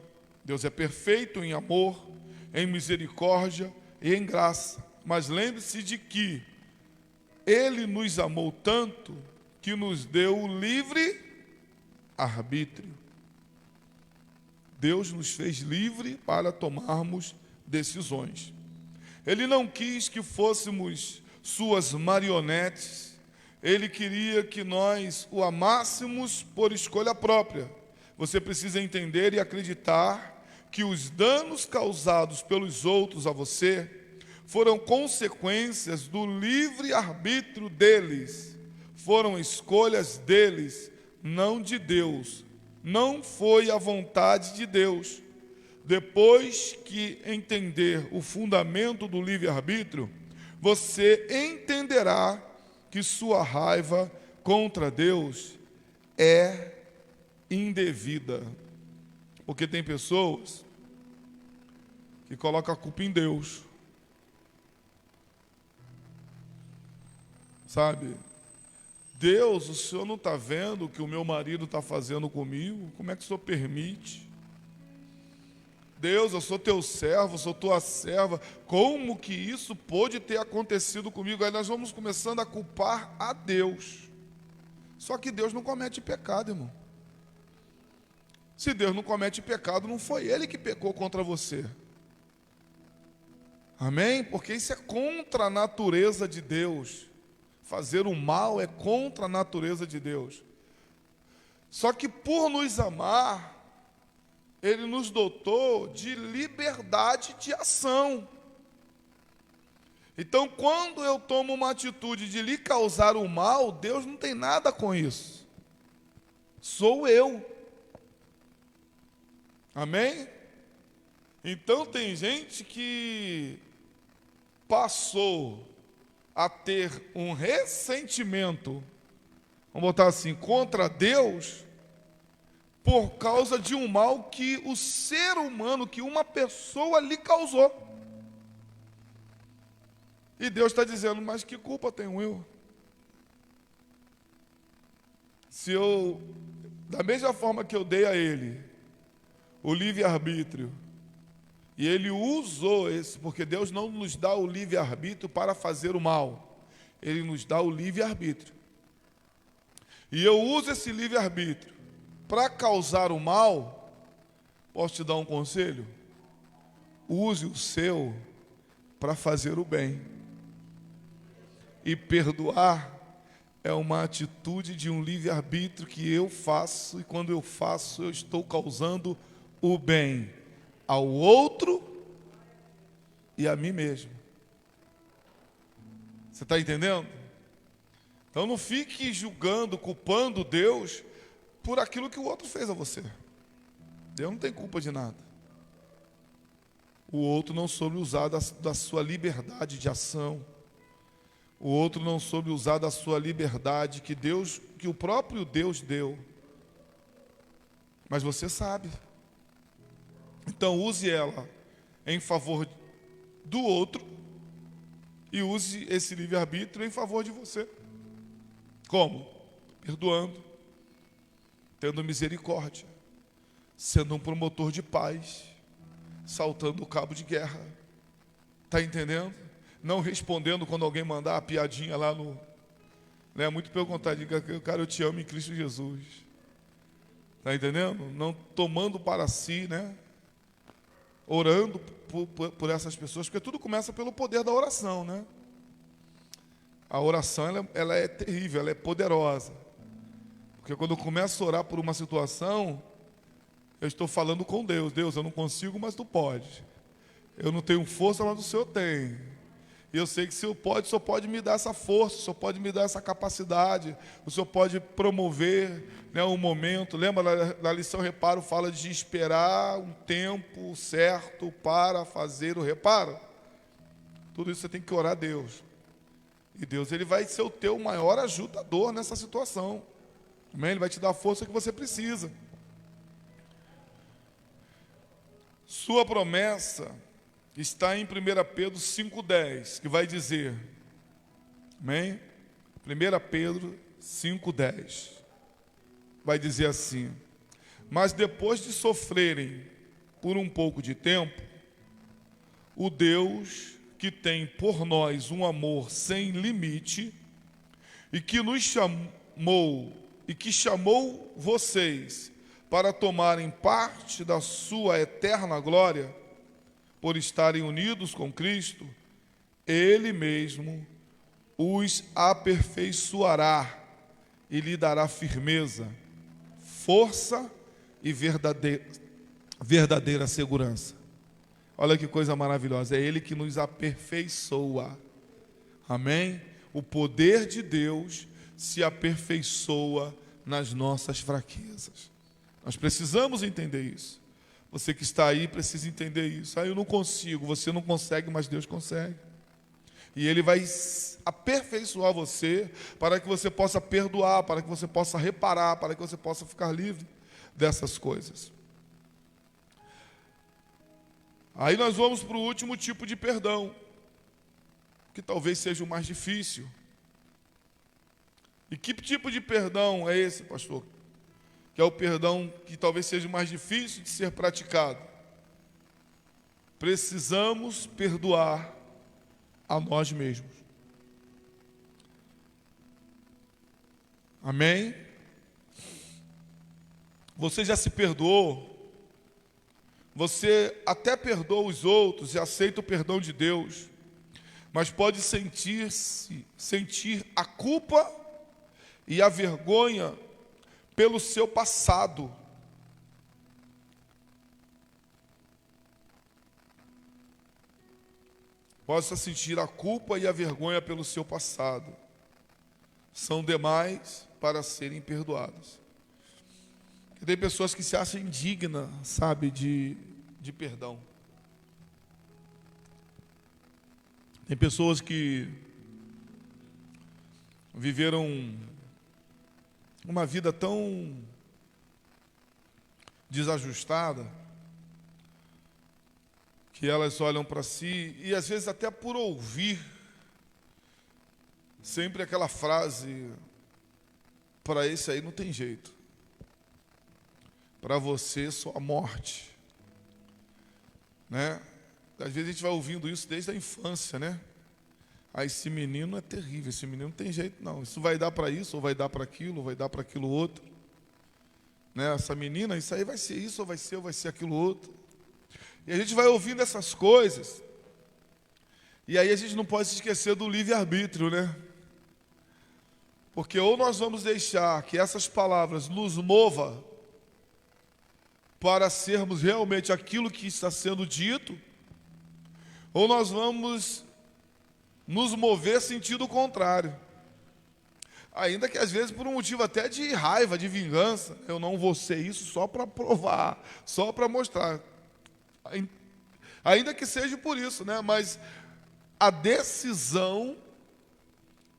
A: Deus é perfeito em amor, em misericórdia e em graça. Mas lembre-se de que Ele nos amou tanto que nos deu o livre arbítrio. Deus nos fez livre para tomarmos decisões. Ele não quis que fôssemos suas marionetes. Ele queria que nós o amássemos por escolha própria. Você precisa entender e acreditar que os danos causados pelos outros a você foram consequências do livre-arbítrio deles, foram escolhas deles, não de Deus. Não foi a vontade de Deus. Depois que entender o fundamento do livre-arbítrio, você entenderá que sua raiva contra Deus é indevida. Porque tem pessoas que colocam a culpa em Deus. Sabe? Deus, o Senhor não está vendo o que o meu marido está fazendo comigo? Como é que o Senhor permite? Deus, eu sou teu servo, eu sou tua serva. Como que isso pôde ter acontecido comigo? Aí nós vamos começando a culpar a Deus. Só que Deus não comete pecado, irmão. Se Deus não comete pecado, não foi Ele que pecou contra você. Amém? Porque isso é contra a natureza de Deus. Fazer o mal é contra a natureza de Deus. Só que por nos amar, Ele nos dotou de liberdade de ação. Então, quando eu tomo uma atitude de lhe causar o mal, Deus não tem nada com isso. Sou eu. Amém? Então, tem gente que passou a ter um ressentimento, vamos botar assim, contra Deus, por causa de um mal que o ser humano, que uma pessoa lhe causou. E Deus está dizendo, mas que culpa tenho eu? Se eu, da mesma forma que eu dei a ele o livre-arbítrio, e ele usou esse, porque Deus não nos dá o livre-arbítrio para fazer o mal, Ele nos dá o livre-arbítrio. E eu uso esse livre-arbítrio para causar o mal. Posso te dar um conselho? Use o seu para fazer o bem. E perdoar é uma atitude de um livre-arbítrio que eu faço, e quando eu faço, eu estou causando o bem ao outro e a mim mesmo. Você está entendendo? Então não fique julgando, culpando Deus por aquilo que o outro fez a você. Deus não tem culpa de nada. O outro não soube usar da sua liberdade de ação. O outro não soube usar da sua liberdade que o próprio Deus deu. Mas você sabe. Então use ela em favor do outro e use esse livre-arbítrio em favor de você. Como? Perdoando, tendo misericórdia, sendo um promotor de paz, saltando o cabo de guerra. Está entendendo? Não respondendo quando alguém mandar a piadinha lá no... Né? Muito pelo contrário, diga, cara, eu te amo em Cristo Jesus. Está entendendo? Não tomando para si, né? Orando por essas pessoas, porque tudo começa pelo poder da oração, né? A oração, ela é terrível, ela é poderosa. Porque quando eu começo a orar por uma situação, eu estou falando com Deus. Deus, eu não consigo, mas tu pode. Eu não tenho força, mas o Senhor tem. E eu sei que se o Senhor pode me dar essa força, o Senhor pode me dar essa capacidade, o Senhor pode promover, né, um momento. Lembra, na lição reparo, fala de esperar um tempo certo para fazer o reparo. Tudo isso você tem que orar a Deus. E Deus, Ele vai ser o teu maior ajudador nessa situação. Amém? Ele vai te dar a força que você precisa. Sua promessa está em 1 Pedro 5,10, que vai dizer, amém? 1 Pedro 5,10, vai dizer assim: mas depois de sofrerem por um pouco de tempo, o Deus que tem por nós um amor sem limite, e que nos chamou, e que chamou vocês para tomarem parte da sua eterna glória, por estarem unidos com Cristo, Ele mesmo os aperfeiçoará e lhe dará firmeza, força e verdadeira segurança. Olha que coisa maravilhosa, é Ele que nos aperfeiçoa. Amém? O poder de Deus se aperfeiçoa nas nossas fraquezas. Nós precisamos entender isso. Você que está aí precisa entender isso. Eu não consigo, você não consegue, mas Deus consegue. E Ele vai aperfeiçoar você para que você possa perdoar, para que você possa reparar, para que você possa ficar livre dessas coisas. Aí nós vamos para o último tipo de perdão, que talvez seja o mais difícil. E que tipo de perdão é esse, pastor? Que é o perdão que talvez seja o mais difícil de ser praticado. Precisamos perdoar a nós mesmos. Amém? Você já se perdoou? Você até perdoa os outros e aceita o perdão de Deus, mas pode sentir a culpa e a vergonha pelo seu passado. Possa sentir a culpa e a vergonha pelo seu passado. São demais para serem perdoadas. Tem pessoas que se acham indignas, sabe, de perdão. Tem pessoas que viveram uma vida tão desajustada que elas olham para si e às vezes até por ouvir sempre aquela frase: para esse aí não tem jeito, para você só a morte, né? Às vezes a gente vai ouvindo isso desde a infância, né? Ah, esse menino é terrível, esse menino não tem jeito não, isso vai dar para isso, ou vai dar para aquilo, ou vai dar para aquilo outro, né? Essa menina, isso aí vai ser isso, ou vai ser aquilo outro. E a gente vai ouvindo essas coisas, e aí a gente não pode se esquecer do livre-arbítrio, né? Porque ou nós vamos deixar que essas palavras nos movam para sermos realmente aquilo que está sendo dito, ou nós vamos nos mover sentido contrário. Ainda que às vezes por um motivo até de raiva, de vingança. Eu não vou ser isso só para provar, só para mostrar. Ainda que seja por isso, né? Mas a decisão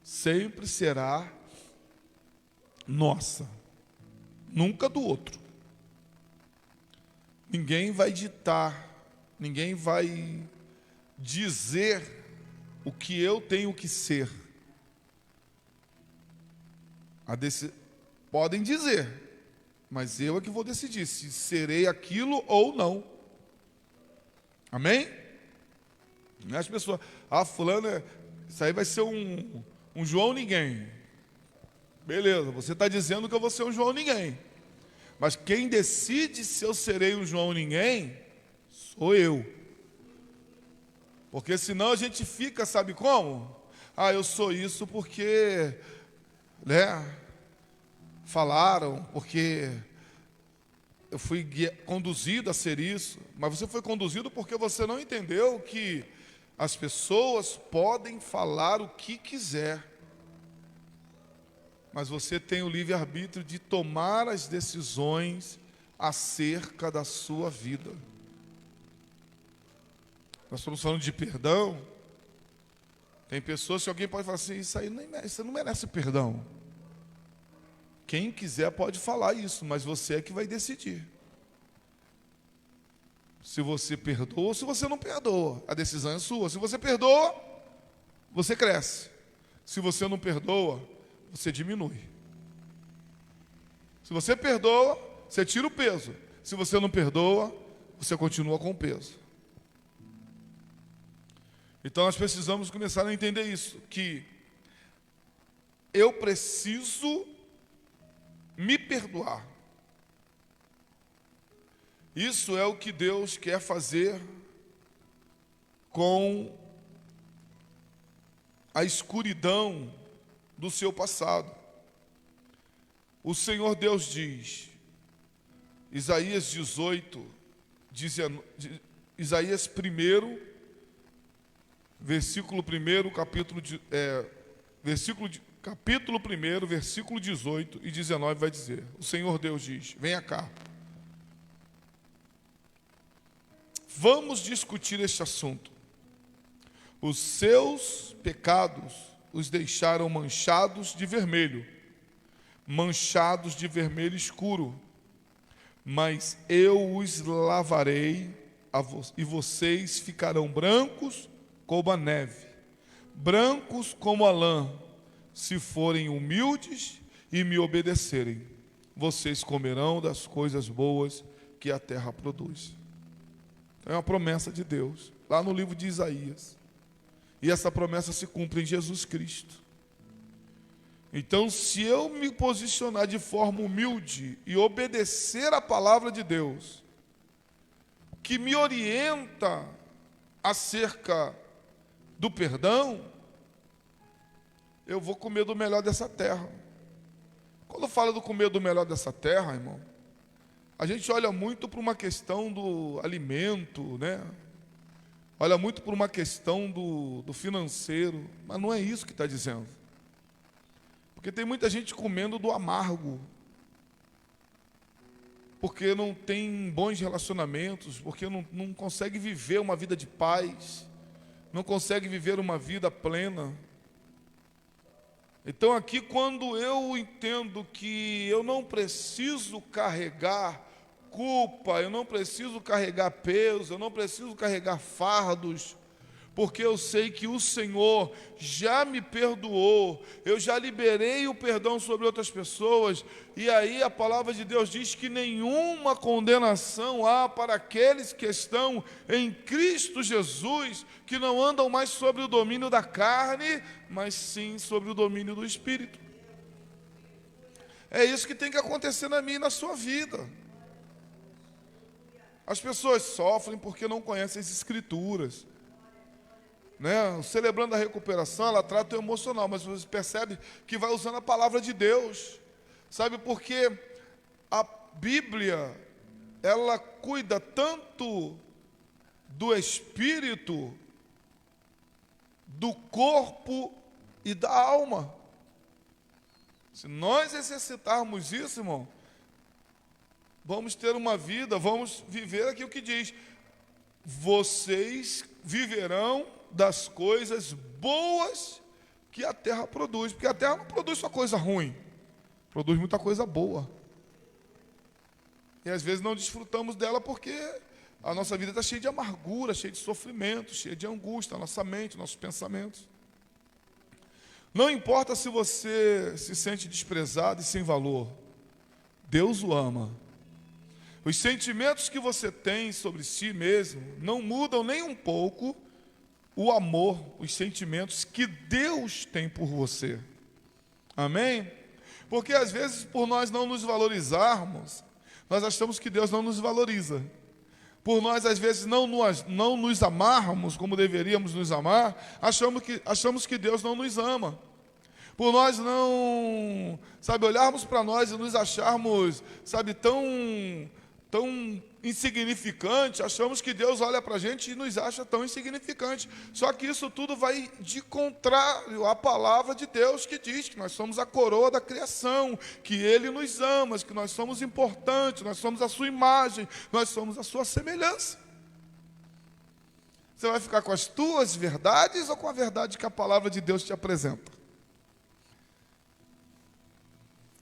A: sempre será nossa, nunca do outro. Ninguém vai ditar, ninguém vai dizer o que eu tenho que ser. Podem dizer, mas eu é que vou decidir se serei aquilo ou não. Amém? As pessoas, fulano, isso aí vai ser um João ninguém. Beleza, você está dizendo que eu vou ser um João ninguém. Mas quem decide se eu serei um João ninguém, sou eu. Porque senão a gente fica, sabe como? Eu sou isso porque, né, falaram, porque eu fui conduzido a ser isso. Mas você foi conduzido porque você não entendeu que as pessoas podem falar o que quiser, mas você tem o livre-arbítrio de tomar as decisões acerca da sua vida. Nós estamos falando de perdão. Tem pessoas que alguém pode falar assim: isso aí você não merece perdão. Quem quiser pode falar isso, mas você é que vai decidir. Se você perdoa ou se você não perdoa, a decisão é sua. Se você perdoa, você cresce. Se você não perdoa, você diminui. Se você perdoa, você tira o peso. Se você não perdoa, você continua com o peso. Então nós precisamos começar a entender isso, que eu preciso me perdoar. Isso é o que Deus quer fazer com a escuridão do seu passado. O Senhor Deus diz, Isaías 18, Isaías 1, versículo 1, capítulo 1, versículo 18 e 19 vai dizer: o Senhor Deus diz: venha cá, vamos discutir este assunto. Os seus pecados os deixaram manchados de vermelho escuro, mas eu os lavarei e vocês ficarão brancos como a neve, brancos como a lã. Se forem humildes e me obedecerem, vocês comerão das coisas boas que a terra produz. É uma promessa de Deus, lá no livro de Isaías. E essa promessa se cumpre em Jesus Cristo. Então, se eu me posicionar de forma humilde e obedecer a palavra de Deus, que me orienta acerca do perdão, eu vou comer do melhor dessa terra. Quando fala do comer do melhor dessa terra, irmão, a gente olha muito para uma questão do alimento, né? Olha muito para uma questão do financeiro, mas não é isso que está dizendo. Porque tem muita gente comendo do amargo, porque não tem bons relacionamentos, porque não consegue viver uma vida de paz, não consegue viver uma vida plena. Então aqui, quando eu entendo que eu não preciso carregar culpa, eu não preciso carregar peso, eu não preciso carregar fardos, porque eu sei que o Senhor já me perdoou, eu já liberei o perdão sobre outras pessoas, e aí a palavra de Deus diz que nenhuma condenação há para aqueles que estão em Cristo Jesus, que não andam mais sobre o domínio da carne, mas sim sobre o domínio do Espírito. É isso que tem que acontecer na minha e na sua vida. As pessoas sofrem porque não conhecem as Escrituras, né? Celebrando a recuperação, ela trata o emocional, mas você percebe que vai usando a palavra de Deus, sabe? Porque a Bíblia, ela cuida tanto do espírito, do corpo e da alma. Se nós exercitarmos isso, irmão, vamos ter uma vida, vamos viver aqui o que diz: vocês viverão das coisas boas que a terra produz, porque a terra não produz só coisa ruim, produz muita coisa boa, e às vezes não desfrutamos dela porque a nossa vida está cheia de amargura, cheia de sofrimento, cheia de angústia, a nossa mente, nossos pensamentos. Não importa se você se sente desprezado e sem valor, Deus o ama. Os sentimentos que você tem sobre si mesmo não mudam nem um pouco o amor, os sentimentos que Deus tem por você. Amém? Porque às vezes, por nós não nos valorizarmos, nós achamos que Deus não nos valoriza. Por nós, às vezes, não nos amarmos como deveríamos nos amar, achamos que Deus não nos ama. Por nós não, olharmos para nós e nos acharmos, tão insignificante, achamos que Deus olha para a gente e nos acha tão insignificante. Só que isso tudo vai de contrário à palavra de Deus, que diz que nós somos a coroa da criação, que Ele nos ama, que nós somos importantes, nós somos a sua imagem, nós somos a sua semelhança. Você vai ficar com as tuas verdades ou com a verdade que a palavra de Deus te apresenta?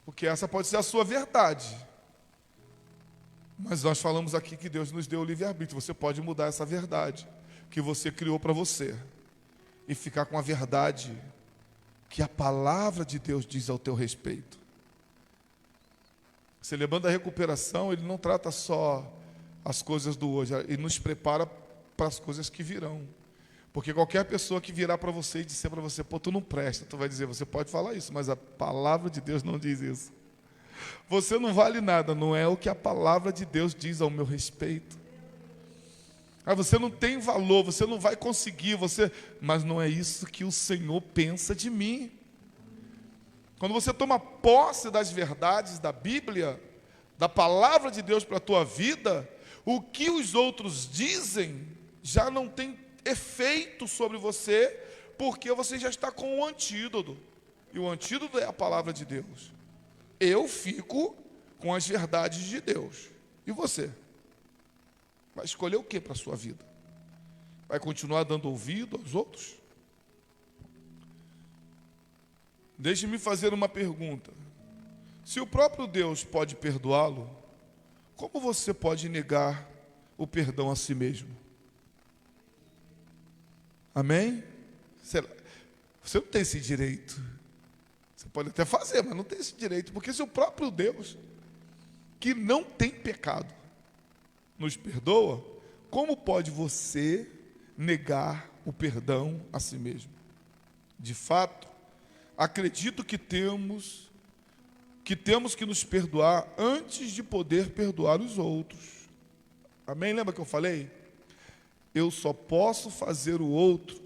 A: Porque essa pode ser a sua verdade. Mas nós falamos aqui que Deus nos deu o livre-arbítrio. Você pode mudar essa verdade que você criou para você e ficar com a verdade que a palavra de Deus diz ao teu respeito. Celebrando a recuperação, ele não trata só as coisas do hoje, ele nos prepara para as coisas que virão. Porque qualquer pessoa que virar para você e disser para você: pô, tu não presta, tu vai dizer: você pode falar isso, mas a palavra de Deus não diz isso. Você não vale nada, não é o que a palavra de Deus diz ao meu respeito. Você não tem valor, você não vai conseguir, mas não é isso que o Senhor pensa de mim. Quando você toma posse das verdades da Bíblia, da palavra de Deus para a tua vida, o que os outros dizem já não tem efeito sobre você, porque você já está com o antídoto, e o antídoto é a palavra de Deus. Eu fico com as verdades de Deus. E você? Vai escolher o que para a sua vida? Vai continuar dando ouvido aos outros? Deixe-me fazer uma pergunta. Se o próprio Deus pode perdoá-lo, como você pode negar o perdão a si mesmo? Amém? Você não tem esse direito. Você pode até fazer, mas não tem esse direito, porque se o próprio Deus, que não tem pecado, nos perdoa, como pode você negar o perdão a si mesmo? De fato, acredito que temos que nos perdoar antes de poder perdoar os outros. Amém? Lembra que eu falei? Eu só posso fazer o outro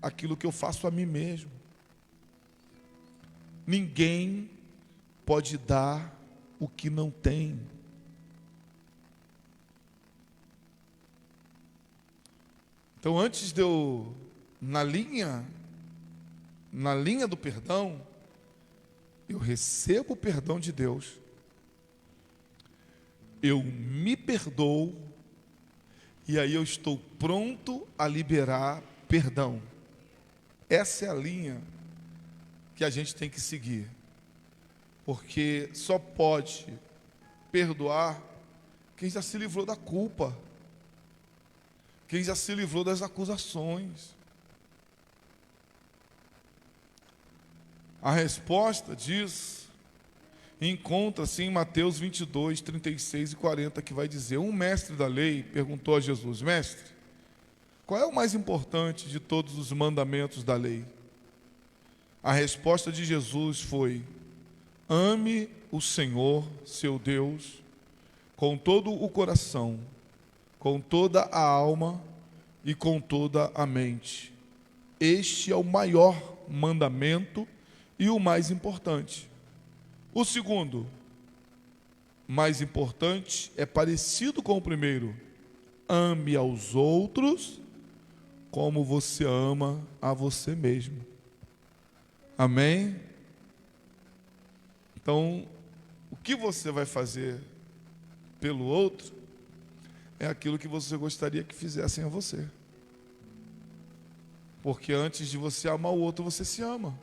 A: aquilo que eu faço a mim mesmo. Ninguém pode dar o que não tem. Então, antes de eu, na linha do perdão, eu recebo o perdão de Deus, eu me perdoo, e aí eu estou pronto a liberar perdão. Essa é a linha que a gente tem que seguir, porque só pode perdoar quem já se livrou da culpa, quem já se livrou das acusações. A resposta diz, encontra-se em Mateus 22, 36 e 40, que vai dizer: um mestre da lei perguntou a Jesus: mestre, qual é o mais importante de todos os mandamentos da lei? A resposta de Jesus foi: ame o Senhor, seu Deus, com todo o coração, com toda a alma e com toda a mente. Este é o maior mandamento e o mais importante. O segundo, mais importante, é parecido com o primeiro: ame aos outros como você ama a você mesmo. Amém? Então, o que você vai fazer pelo outro é aquilo que você gostaria que fizessem a você. Porque antes de você amar o outro, você se ama.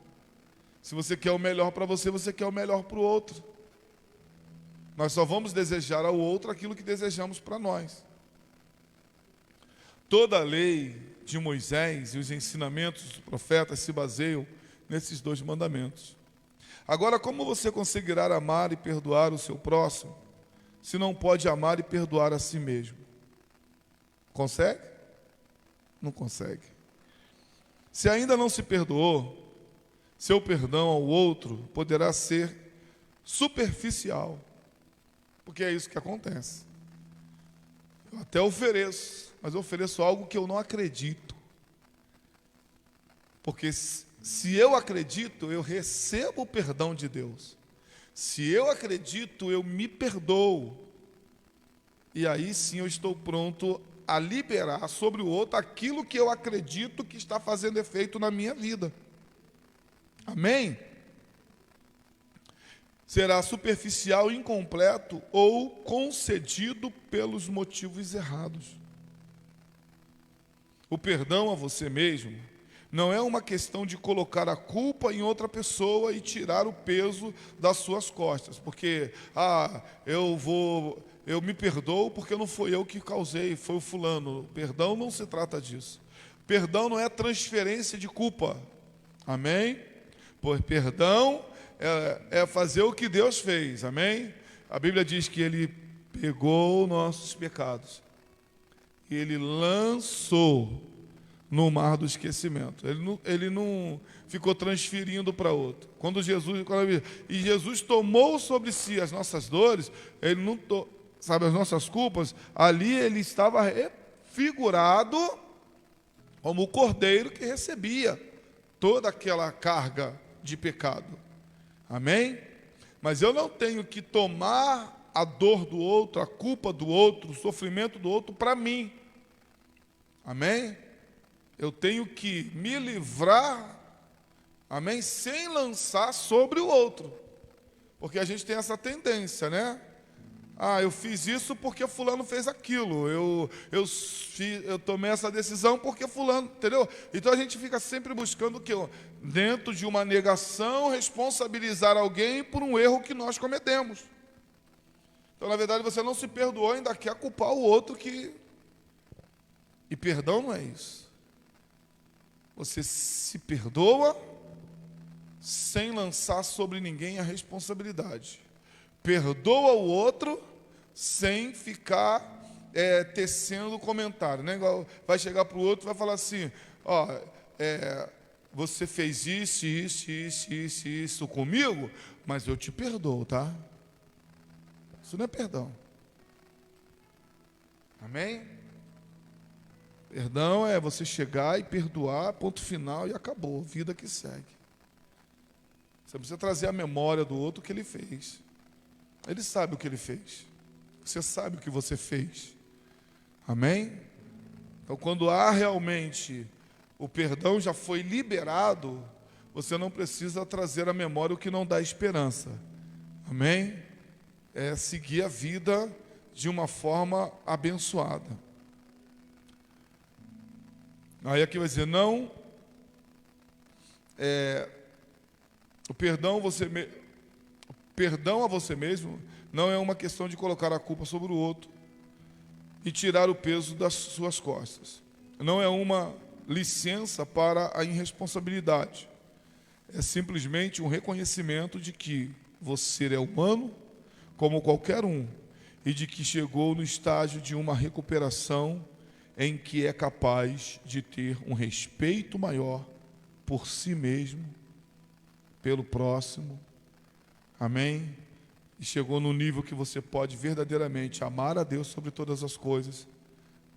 A: Se você quer o melhor para você, você quer o melhor para o outro. Nós só vamos desejar ao outro aquilo que desejamos para nós. Toda a lei de Moisés e os ensinamentos dos profetas se baseiam nesses dois mandamentos. Agora, como você conseguirá amar e perdoar o seu próximo, se não pode amar e perdoar a si mesmo? Consegue? Não consegue. Se ainda não se perdoou, seu perdão ao outro poderá ser superficial, porque é isso que acontece. Eu até ofereço, mas eu ofereço algo que eu não acredito. Porque se eu acredito, eu recebo o perdão de Deus. Se eu acredito, eu me perdoo. E aí sim eu estou pronto a liberar sobre o outro aquilo que eu acredito que está fazendo efeito na minha vida. Amém? Será superficial, incompleto ou concedido pelos motivos errados. O perdão a você mesmo não é uma questão de colocar a culpa em outra pessoa e tirar o peso das suas costas, porque eu me perdoo porque não foi eu que causei, foi o fulano. Perdão não se trata disso. Perdão não é transferência de culpa. Amém? Pois perdão é fazer o que Deus fez, amém? A Bíblia diz que Ele pegou nossos pecados e Ele lançou no mar do esquecimento. Ele não ficou transferindo para outro. E Jesus tomou sobre si as nossas dores, as nossas culpas, ali Ele estava figurado como o cordeiro que recebia toda aquela carga de pecado. Amém? Mas eu não tenho que tomar a dor do outro, a culpa do outro, o sofrimento do outro para mim. Amém? Eu tenho que me livrar, amém? Sem lançar sobre o outro. Porque a gente tem essa tendência, né? Eu fiz isso porque fulano fez aquilo. Eu tomei essa decisão porque fulano, entendeu? Então a gente fica sempre buscando o quê? Dentro de uma negação, responsabilizar alguém por um erro que nós cometemos. Então, na verdade, você não se perdoou, ainda quer culpar o outro que... E perdão não é isso. Você se perdoa sem lançar sobre ninguém a responsabilidade. Perdoa o outro sem ficar tecendo comentário, né? Igual vai chegar para o outro e vai falar assim: você fez isso comigo, mas eu te perdoo, tá? Isso não é perdão. Amém? Perdão é você chegar e perdoar, ponto final, e acabou, vida que segue. Você precisa trazer à memória do outro o que ele fez. Ele sabe o que ele fez. Você sabe o que você fez. Amém? Então, quando há realmente o perdão já foi liberado, você não precisa trazer à memória o que não dá esperança. Amém? É seguir a vida de uma forma abençoada. Aí aqui vai dizer, não, o perdão a você mesmo não é uma questão de colocar a culpa sobre o outro e tirar o peso das suas costas. Não é uma licença para a irresponsabilidade. É simplesmente um reconhecimento de que você é humano, como qualquer um, e de que chegou no estágio de uma recuperação em que é capaz de ter um respeito maior por si mesmo, pelo próximo. Amém? E chegou no nível que você pode verdadeiramente amar a Deus sobre todas as coisas,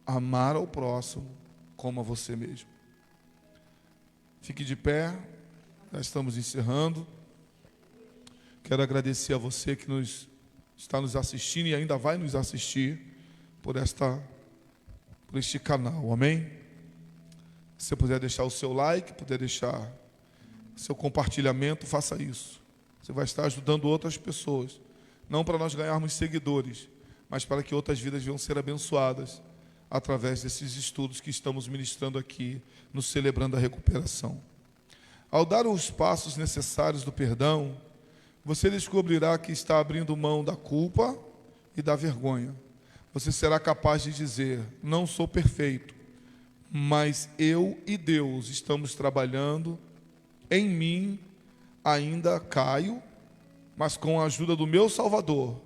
A: amar ao próximo como a você mesmo. Fique de pé, já estamos encerrando. Quero agradecer a você que está nos assistindo e ainda vai nos assistir por este canal, amém? Se você puder deixar o seu like, puder deixar seu compartilhamento, faça isso. Você vai estar ajudando outras pessoas, não para nós ganharmos seguidores, mas para que outras vidas venham ser abençoadas através desses estudos que estamos ministrando aqui no Celebrando a Recuperação. Ao dar os passos necessários do perdão, você descobrirá que está abrindo mão da culpa e da vergonha. Você será capaz de dizer, não sou perfeito, mas eu e Deus estamos trabalhando, em mim ainda caio, mas com a ajuda do meu Salvador,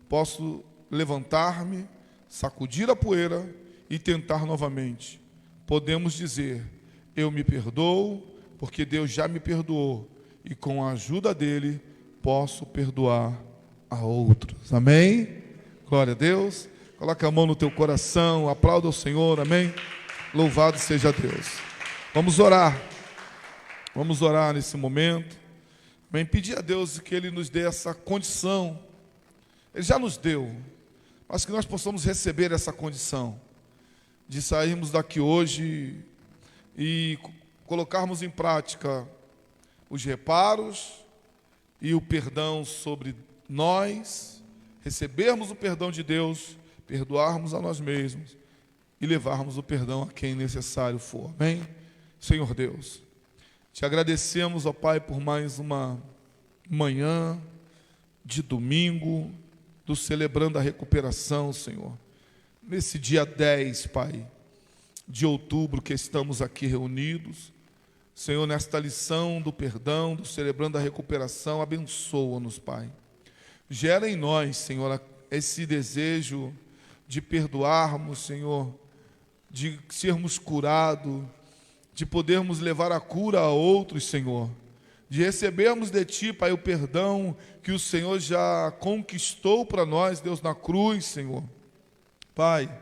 A: posso levantar-me, sacudir a poeira e tentar novamente. Podemos dizer, eu me perdoo, porque Deus já me perdoou, e com a ajuda dele, posso perdoar a outros. Amém? Glória a Deus. Coloca a mão no teu coração, aplauda o Senhor, amém? Louvado seja Deus. Vamos orar nesse momento. Amém? Pedir a Deus que Ele nos dê essa condição. Ele já nos deu, mas que nós possamos receber essa condição de sairmos daqui hoje e colocarmos em prática os reparos e o perdão sobre nós, recebermos o perdão de Deus, perdoarmos a nós mesmos e levarmos o perdão a quem necessário for. Amém? Senhor Deus, te agradecemos, ó Pai, por mais uma manhã de domingo, do Celebrando a Recuperação, Senhor. Nesse dia 10, Pai, de outubro que estamos aqui reunidos, Senhor, nesta lição do perdão, do Celebrando a Recuperação, abençoa-nos, Pai. Gera em nós, Senhor, esse desejo de perdoarmos, Senhor, de sermos curados, de podermos levar a cura a outros, Senhor, de recebermos de Ti, Pai, o perdão que o Senhor já conquistou para nós, Deus, na cruz, Senhor. Pai,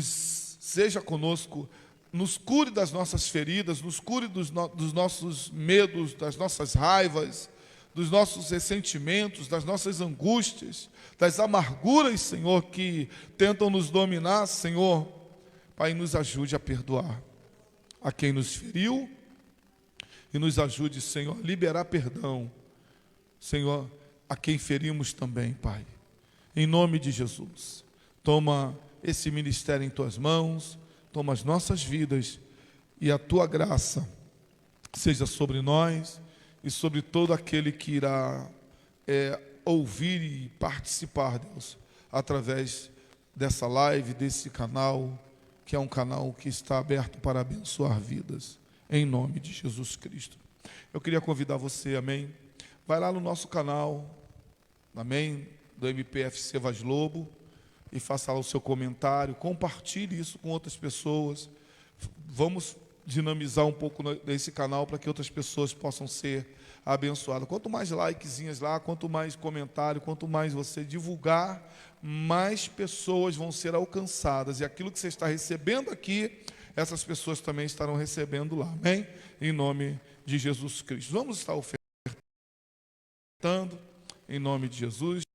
A: seja conosco, nos cure das nossas feridas, nos cure dos nossos medos, das nossas raivas, dos nossos ressentimentos, das nossas angústias, das amarguras, Senhor, que tentam nos dominar, Senhor. Pai, nos ajude a perdoar a quem nos feriu e nos ajude, Senhor, a liberar perdão, Senhor, a quem ferimos também, Pai. Em nome de Jesus, toma esse ministério em Tuas mãos, toma as nossas vidas e a Tua graça seja sobre nós e sobre todo aquele que irá ouvir e participar, Deus, através dessa live, desse canal, que é um canal que está aberto para abençoar vidas, em nome de Jesus Cristo. Eu queria convidar você, amém? Vai lá no nosso canal, amém? Do MPFC Vaz Lobo, e faça lá o seu comentário, compartilhe isso com outras pessoas. Vamos dinamizar um pouco desse canal para que outras pessoas possam ser abençoadas. Quanto mais likezinhas lá, quanto mais comentário, quanto mais você divulgar, mais pessoas vão ser alcançadas. E aquilo que você está recebendo aqui, essas pessoas também estarão recebendo lá. Amém? Em nome de Jesus Cristo. Vamos estar ofertando em nome de Jesus.